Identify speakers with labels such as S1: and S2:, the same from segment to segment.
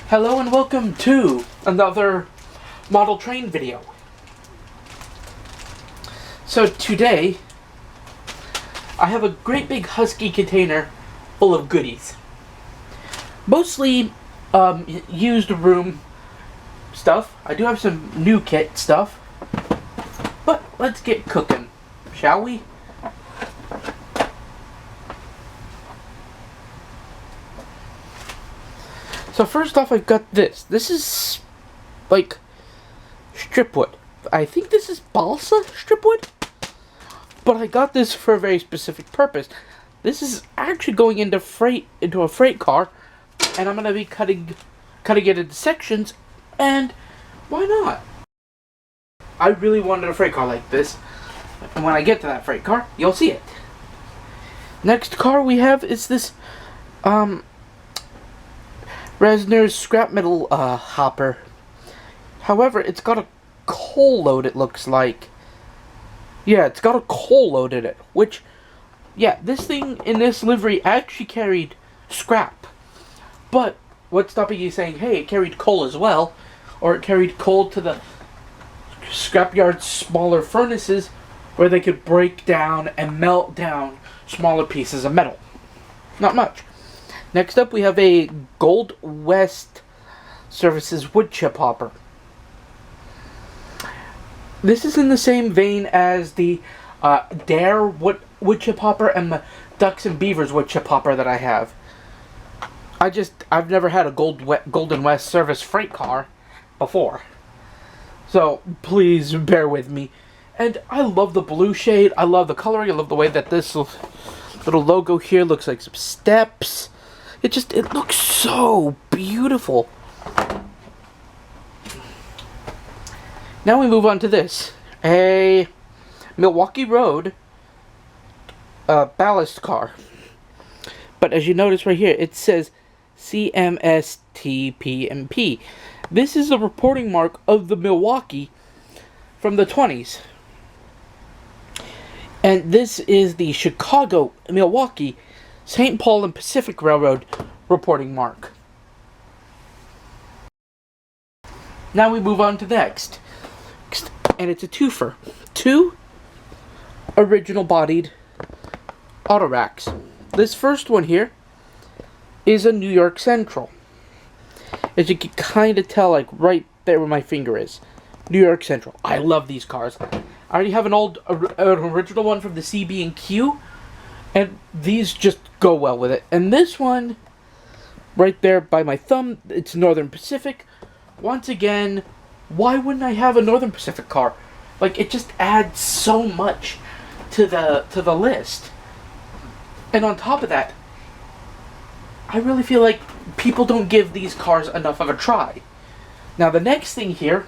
S1: Hello and welcome to another model train video. So today, I have a great big husky container full of goodies. Mostly used room stuff. I do have some new kit stuff. But let's get cooking, shall we? So first off, I've got this. This is like stripwood. I think this is balsa stripwood, but I got this for a very specific purpose. This is actually going into a freight car, and I'm gonna be cutting it into sections. And why not? I really wanted a freight car like this, and when I get to that freight car, you'll see it. Next car we have is this Resner's scrap metal hopper. However, it's got a coal load, it looks like. Yeah, it's got a coal load in it. Which, yeah, this thing in this livery actually carried scrap. But, what's stopping you saying, hey, it carried coal as well? Or it carried coal to the scrapyard's smaller furnaces where they could break down and melt down smaller pieces of metal. Not much. Next up, we have a Gold West Services wood chip hopper. This is in the same vein as the Dare wood chip hopper and the Ducks and Beavers wood chip hopper that I have. I've never had a Golden West Service freight car before. So, please bear with me. And I love the blue shade. I love the coloring. I love the way that this little logo here looks like some steps. It looks so beautiful. Now we move on to this. A Milwaukee Road ballast car. But as you notice right here, it says CMSTPMP. This is a reporting mark of the Milwaukee from the 20s. And this is the Chicago, Milwaukee, St. Paul and Pacific Railroad reporting mark. Now we move on to the next. And it's a twofer. 2 original bodied auto racks. This first one here is a New York Central. As you can kind of tell, like right there where my finger is. New York Central. I love these cars. I already have an original one from the CB&Q. And these just go well with it. And this one, right there by my thumb, it's Northern Pacific. Once again, why wouldn't I have a Northern Pacific car? Like, it just adds so much to the list. And on top of that, I really feel like people don't give these cars enough of a try. Now, the next thing here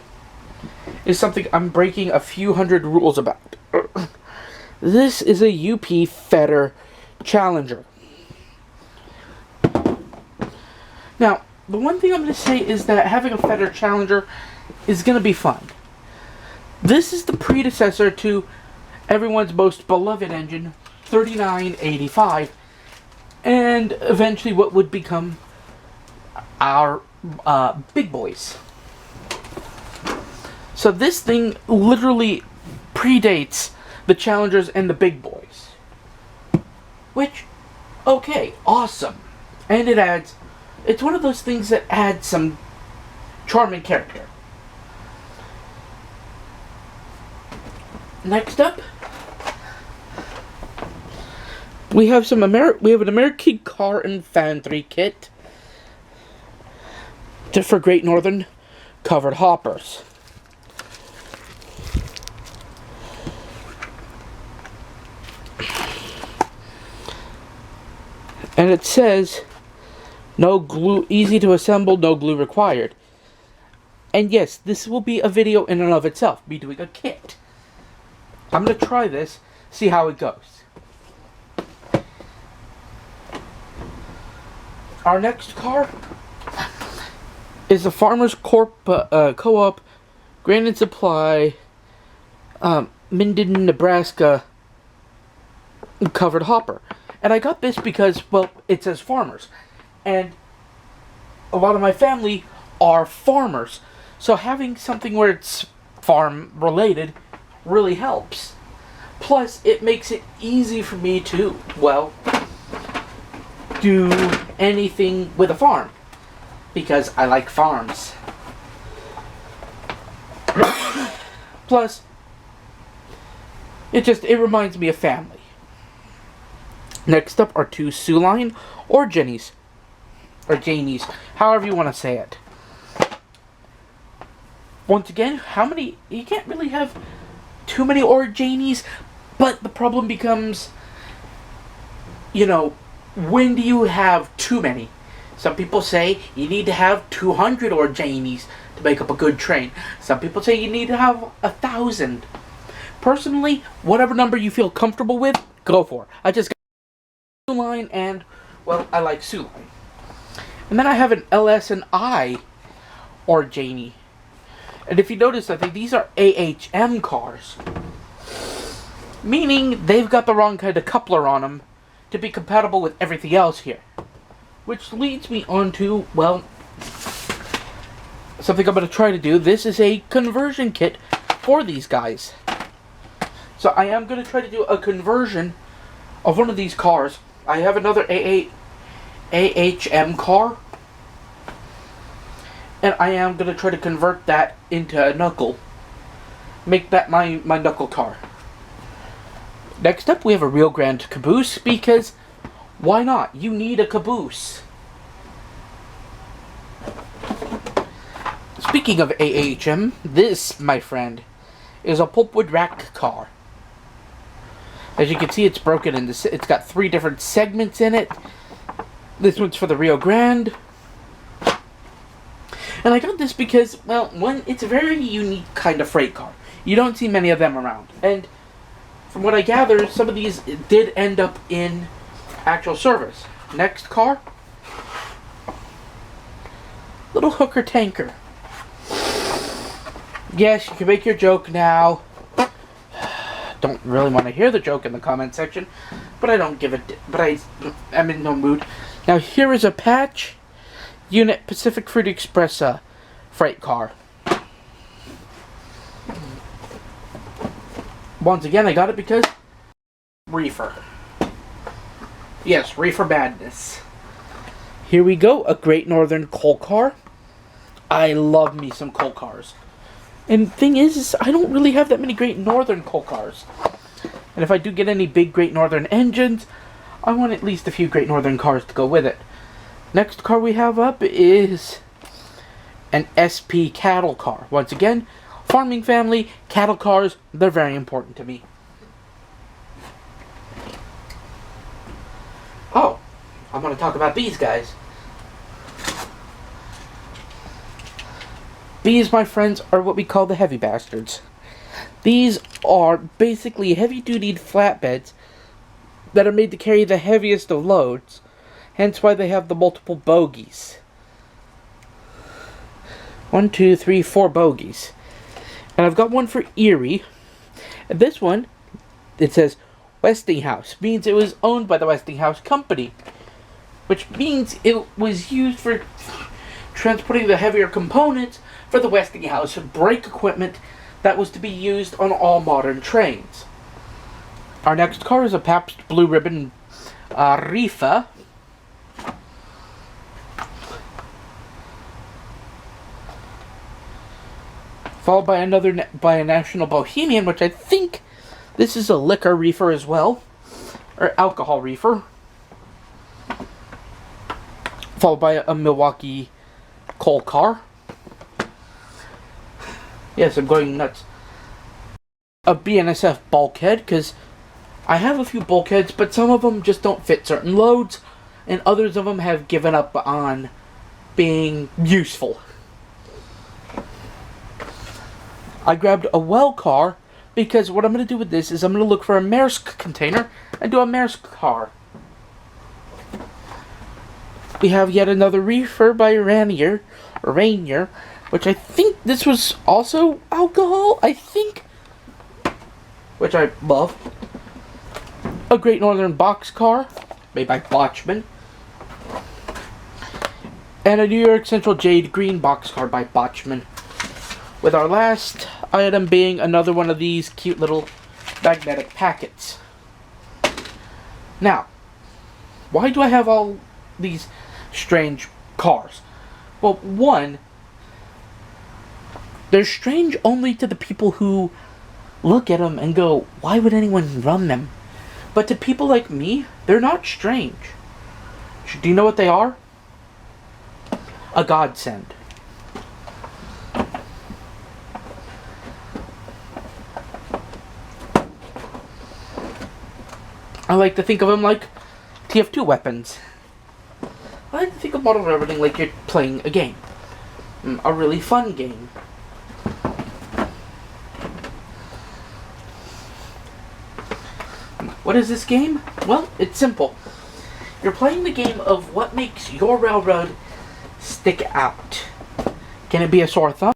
S1: is something I'm breaking a few hundred rules about. This is a UP Feder Challenger. Now, the one thing I'm going to say is that having a Feder Challenger is going to be fun. This is the predecessor to everyone's most beloved engine, 3985, and eventually what would become our big boys. So this thing literally predates the Challengers and the big boys. Which, okay, awesome. And it's one of those things that adds some charm and character. Next up, we have an American Car Infantry kit for Great Northern covered hoppers. And it says, no glue, easy to assemble, no glue required. And yes, this will be a video in and of itself, me doing a kit. I'm going to try this, see how it goes. Our next car is the Farmers Co-op Grain and Supply Minden, Nebraska covered hopper. And I got this because, well, it says farmers. And a lot of my family are farmers. So having something where it's farm related really helps. Plus, it makes it easy for me to, well, do anything with a farm. Because I like farms. Plus, it reminds me of family. Next up are two Soo Line or Jennies. Or Janies, however you want to say it. Once again, you can't really have too many or Janies, but the problem becomes, when do you have too many? Some people say you need to have 200 or Janies to make up a good train. Some people say you need to have 1,000. Personally, whatever number you feel comfortable with, go for. I just got Soo Line and, well, I like Soo Line. And then I have an LS and I or Janie. And if you notice, I think these are AHM cars. Meaning they've got the wrong kind of coupler on them to be compatible with everything else here. Which leads me on to, well, something I'm going to try to do. This is a conversion kit for these guys. So I am going to try to do a conversion of one of these cars. I have another AHM car. And I am going to try to convert that into a knuckle. Make that my knuckle car. Next up, we have a Rio Grande caboose, because why not? You need a caboose. Speaking of AHM, this, my friend, is a pulpwood rack car. As you can see, it's broken into. It's got 3 different segments in it. This one's for the Rio Grande. And I got this because, well, one, it's a very unique kind of freight car. You don't see many of them around. And from what I gather, some of these did end up in actual service. Next car. Little hooker tanker. Yes, you can make your joke now. Don't really want to hear the joke in the comment section, but I don't give a but I'm in no mood. Now here is a patch unit Pacific Fruit Express freight car. Once again, I got it because reefer. Yes, reefer madness. Here we go, a Great Northern coal car. I love me some coal cars. And the thing is I don't really have that many Great Northern coal cars. And if I do get any big Great Northern engines, I want at least a few Great Northern cars to go with it. Next car we have up is an SP cattle car. Once again, farming family, cattle cars, they're very important to me. Oh, I'm going to talk about these guys. These, my friends, are what we call the heavy bastards. These are basically heavy-duty flatbeds that are made to carry the heaviest of loads, hence why they have the multiple bogies. 1, 2, 3, 4 bogies. And I've got one for Erie. And this one, it says Westinghouse, means it was owned by the Westinghouse Company, which means it was used for transporting the heavier components for the Westinghouse brake equipment that was to be used on all modern trains. Our next car is a Pabst Blue Ribbon Rifa. Followed by by a National Bohemian, which I think this is a liquor reefer as well, or alcohol reefer. Followed by a Milwaukee coal car. Yes, I'm going nuts. A BNSF bulkhead, because I have a few bulkheads, but some of them just don't fit certain loads, and others of them have given up on being useful. I grabbed a well car, because what I'm going to do with this is I'm going to look for a Maersk container and do a Maersk car. We have yet another reefer by Rainier, which I think this was also alcohol, which I love. A Great Northern box car, made by Botchman. And a New York Central Jade green boxcar by Botchman. With our last item being another one of these cute little magnetic packets. Now, why do I have all these strange cars? Well, one, they're strange only to the people who look at them and go, why would anyone run them? But to people like me, they're not strange. Do you know what they are? A godsend. I like to think of them like TF2 weapons. I like to think of model railroading like you're playing a game. A really fun game. What is this game? Well, it's simple. You're playing the game of what makes your railroad stick out. Can it be a sore thumb?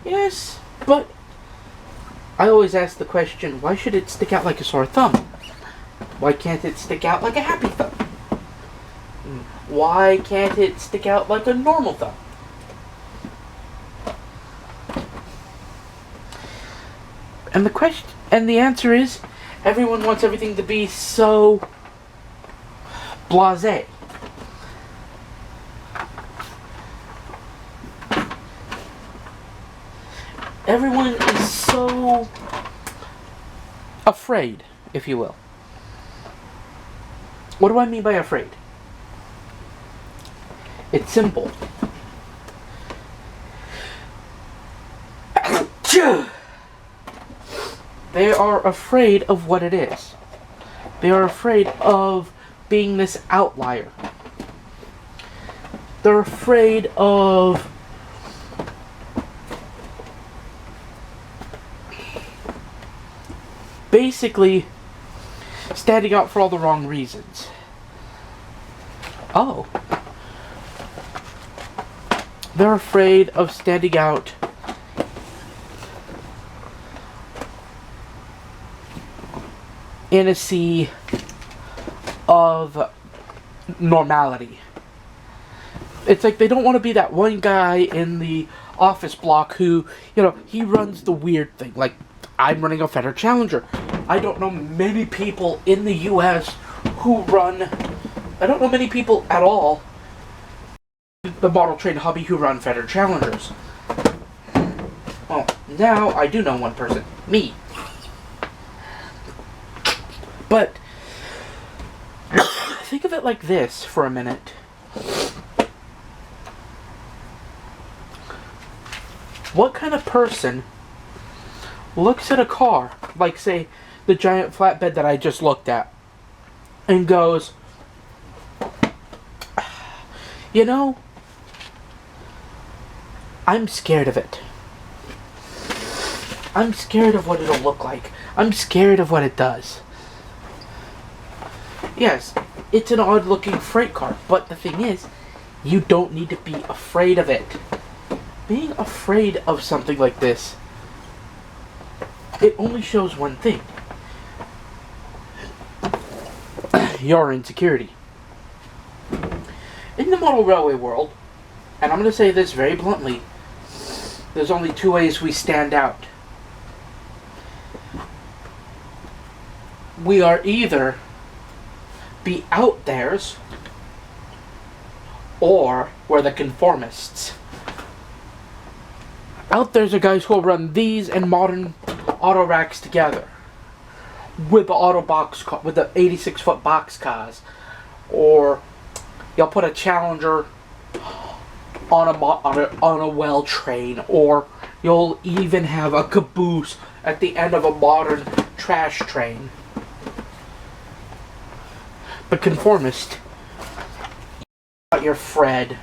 S1: Yes, but I always ask the question, why should it stick out like a sore thumb? Why can't it stick out like a happy thumb? Why can't it stick out like a normal thumb? And the answer is, everyone wants everything to be so blasé. Everyone is so afraid, if you will. What do I mean by afraid? It's simple. They are afraid of what it is. They are afraid of being this outlier. They're afraid of basically standing out for all the wrong reasons. Oh. They're afraid of standing out in a sea of normality. It's like they don't want to be that one guy in the office block who, he runs the weird thing. Like, I'm running a Feder Challenger. I don't know many people in the U.S. I don't know many people at all the model train hobby who run Feder Challengers. Well, now I do know one person. Me. But think of it like this for a minute. What kind of person looks at a car, like say the giant flatbed that I just looked at, and goes, I'm scared of it. I'm scared of what it'll look like. I'm scared of what it does. Yes, it's an odd-looking freight car, but the thing is, you don't need to be afraid of it. Being afraid of something like this, it only shows one thing. Your insecurity. In the model railway world, and I'm going to say this very bluntly, there's only two ways we stand out. We are either be out there's, or we're the conformists. Out there's are guys who will run these and modern auto racks together with the auto box car, with the 86-foot box cars, or you'll put a Challenger on a well train, or you'll even have a caboose at the end of a modern trash train. But conformist, you got your Fred.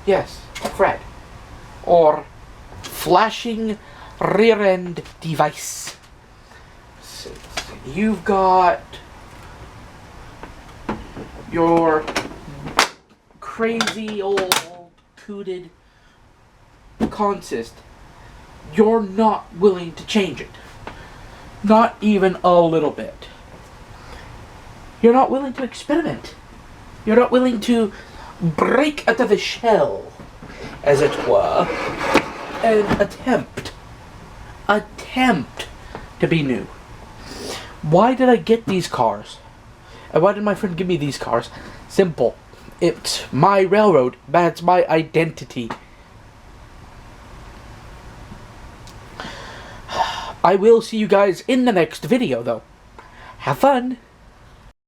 S1: Yes, Fred. Or flashing rear end device. So you've got your crazy old cooted consist. You're not willing to change it. Not even a little bit. You're not willing to experiment. You're not willing to break out of the shell, as it were, and attempt to be new. Why did I get these cars? And why did my friend give me these cars? Simple. It's my railroad. That's my identity. I will see you guys in the next video, though. Have fun!